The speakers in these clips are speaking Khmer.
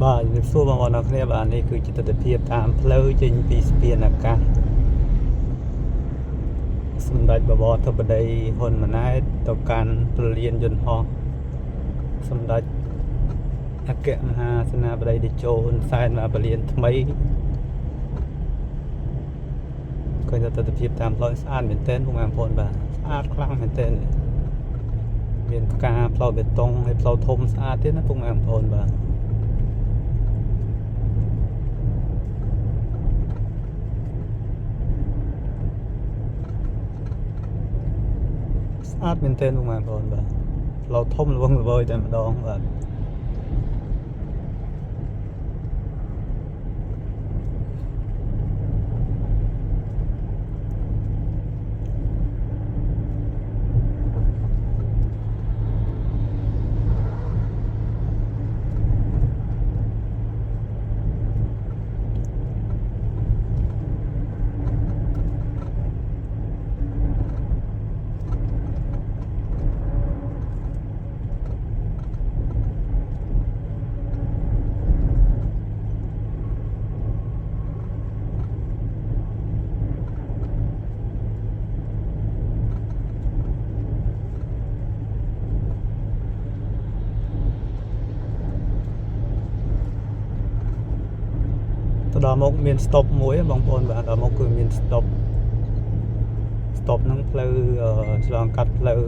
បាទជំរាបសួរបងប្អូនអរគ្នាបាទនេះគឺទស្សនវិជ្ជាតាមផ្លូវចេញពីស្ពានអាកាសសម្ដេចបវរធិបតីហ៊ុនម៉ាណែតទៅកាន់ព្រលានយន្តហោះសម្ដេចអគ្គមហាសេនាបតីតេជោហ៊ុនសែនមកព្រលានថ្មីឃើញទស្សនវិជ្ជាតាមផ្លូវស្អាតមែនទែនបងប្អូនបាទស្អាតខ្លាំងមែនទែនមានផ្កាផ្លូវបេតុងហើយផ្លូវធំស្អាតទៀតណាបងប្អូនបាទស្អាតមែនទែនបងប្អូនបាទផ្លូវធំល្វឹងល្វើយតែម្ដងបាទទៅដល់មកមានស្តុបមួយបងប្អូនបាទដល់មកគឺមានស្តុបហ្នឹងផ្លូវឆ្លងកាត់ផ្លូវ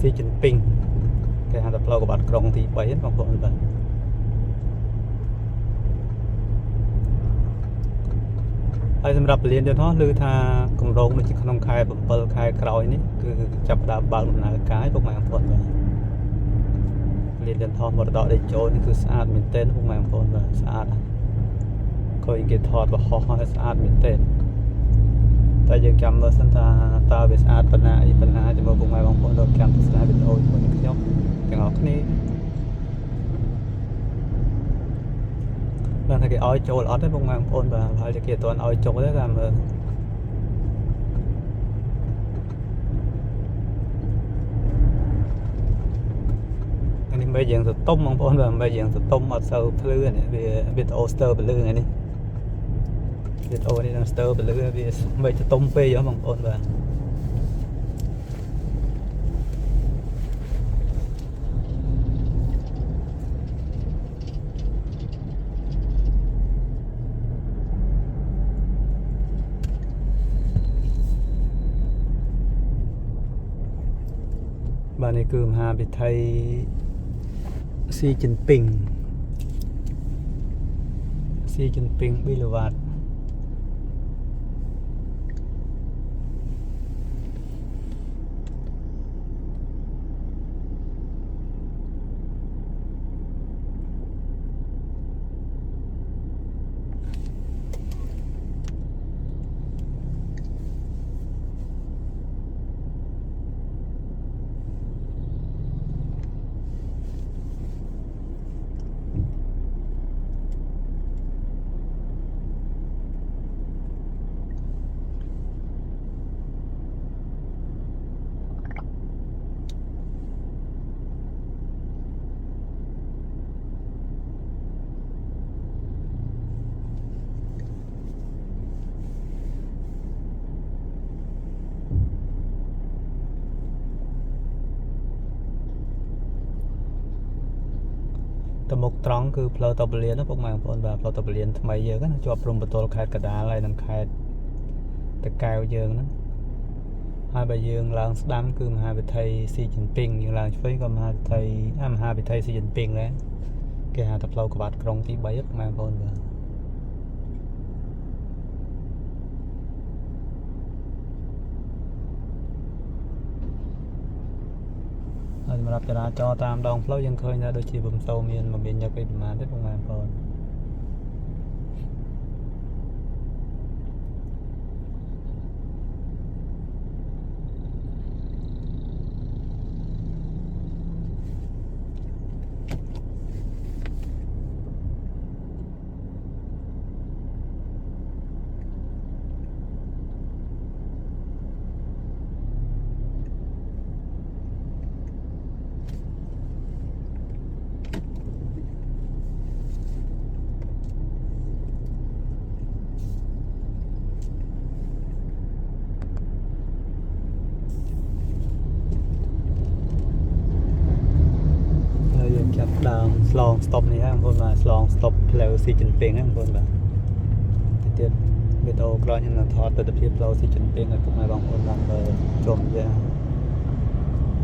ស៊ីជីនពីងគេហៅថាផ្លូវកបាត់ក្រុងទី3ហ្នឹងបងប្អូនបាទហើយសម្រាប់ពលានយន្តហោះឮថាគម្រោងដូចជាក្នុងខែ7ខែក្រោយនេះគឺចាប់ផ្ដើមបើកដំណើរការពុកម៉ែបងប្អូនបាទពលានយន្តហោះមរតកតេជោនេះគឺស្អាតមែនទែនពុកម៉ែបងប្អូនបាទស្អាតឃើញគេថតបរហោះហើយស្អាតមែនទែនតែយើងចាំមើលសិនថាតើវាស្អាតប៉ុណ្ណាអីប៉ុណ្ណាជាមួយពុកម៉ែបងប្អូនរកចាំទស្សនាវីដេអូជាមួយនឹងខ្ញុំទាំងអស់គ្នាបានថាគេឲ្យចូលអត់ទេពុកម៉ែបងប្អូនបាទហើយតែគេអត់ទាន់ឲ្យចូលទេតាមមើលនេះមិនយ៉ាងទៅតុំបងប្អូនបាទមិនយ៉ាងទៅតុំអត់សូវភ្លឺនេះវាវីដេអូស្ទើរពលឺថ្ងៃនេះវីដេអូនេះនឹងស្ទើរពលឺវាមិនទៅតុំពេកហ៎បងប្អូនបាទបាទនេះគឺមហាវិថីស៊ីជីនពីងប៊ីឡវ៉ាតទៅមុខត្រង់គឺផ្លូវតបលៀនណាពុកម៉ែបងប្អូនបាទផ្លូវតបលៀនថ្មីយើងណាជាប់ព្រំប្រទល់ខេត្តកណ្ដាលហើយនិងខេត្តតាកែវយើងហ្នឹងហើយបើយើងឡើងស្ដាំគឺមហាវិថីស៊ីជីនពីងយើងឡើងឆ្វេងក៏មហាវិថីស៊ីជីនពីងដែរគេហៅថាផ្លូវក្បាត់ក្រុងទី3ពុកម៉ែបងប្អូនបាទហើយសម្រាប់ចរាចរណ៍តាមដងផ្លូវយើងឃើញថាដូចជាមិនសូវមានញឹកអីប្រហែលទេពុកម៉ែបងប្អូន ដើមឆ្លង stop នេះហ្នឹងបងប្អូនបាទឆ្លង stop ផ្លូវស៊ីចិនពីងហ្នឹងបងប្អូនបាទទៀតវីដេអូក្រោយខ្ញុំនឹងថតទស្សនវិជ្ជាផ្លូវស៊ីចិនពីងឲ្យពុកម៉ែបងប្អូនបានមើលជុំយ៉ាង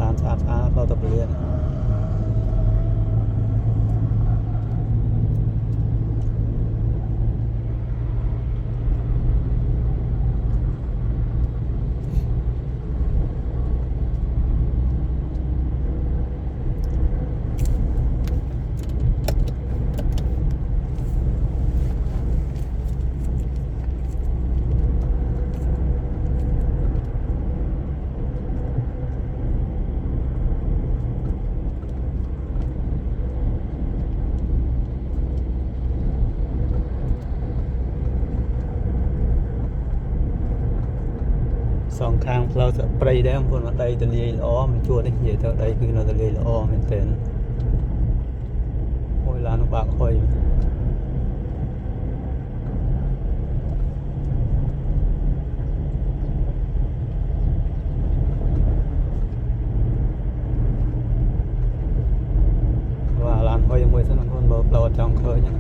បានស្អាតផ្លូវទៅពលានសងខាងផ្លូវស្ព្រៃដែរបងប្អូនដីទលាយល្អមិនជួនេះនិយាយទៅដីគឺនៅទលាយល្អមែនទែនអូយឡាននោះបាក់ហុយបាទឡានហុយមួយសិនបងប្អូនមើលផ្លូវអត់ចង់ឃើញហ្នឹង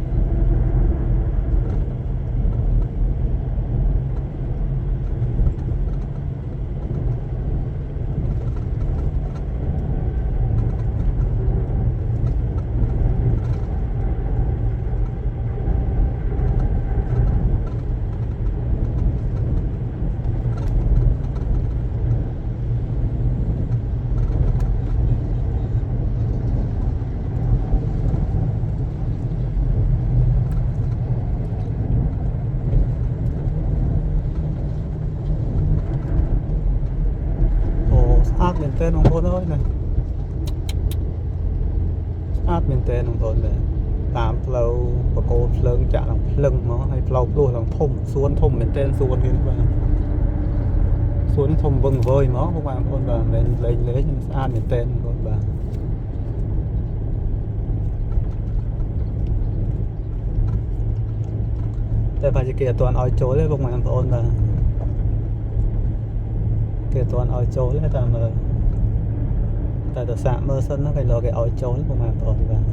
ស្អាតមែនទែនបងប្អូនអើយណាស្អាតមែនទែនបងប្អូនដែរតាមផ្លូវបកគោភ្លើងចាក់ឡើងភ្លឹងមកហើយផ្លូវភ្លោះឡើងធំសួនធំមែនទែនសួននេះបាទសួននេះធំវឹងវើយមកបងប្អូនបាទមិនមែនលេងស្អាតមែនទែនបងប្អូនបាទតែបើគេអត់ទាន់ឲ្យចូលទេបងប្អូនបាទគេអត់ទាន់ឲ្យចូលទេតែមើលតែទៅសាកមើលសិនណាគេលោកគេឲ្យចូលបងប្អូនបាទប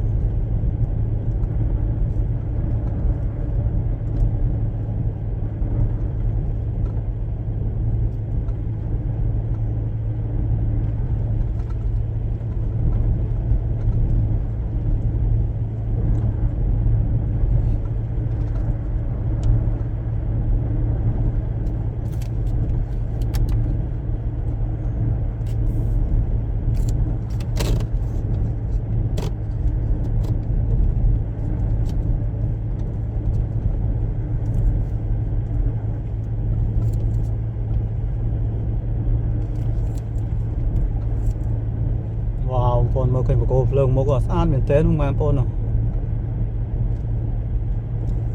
ងមើលឃើញបកគោភ្លើងមុខស្អាតមែនទែនបងប្អូន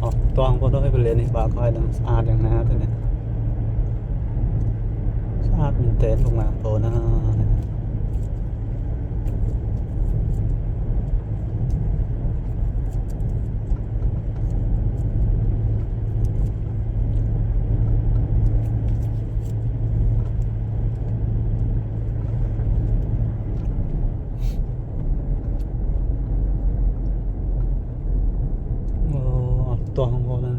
អត់តងបងប្អូនឲ្យពលាននេះបើខ້ອຍនឹងស្អាតយ៉ាងណាទៅនេះស្អាតមែនទែនបងប្អូនណាតោះបងប្អូនណា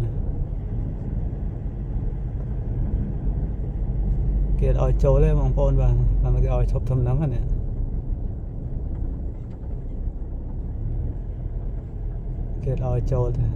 គេឲ្យចូលទេបងប្អូនបាទតែគេឲ្យឈប់ធំហ្នឹងណាគេឲ្យចូលទេ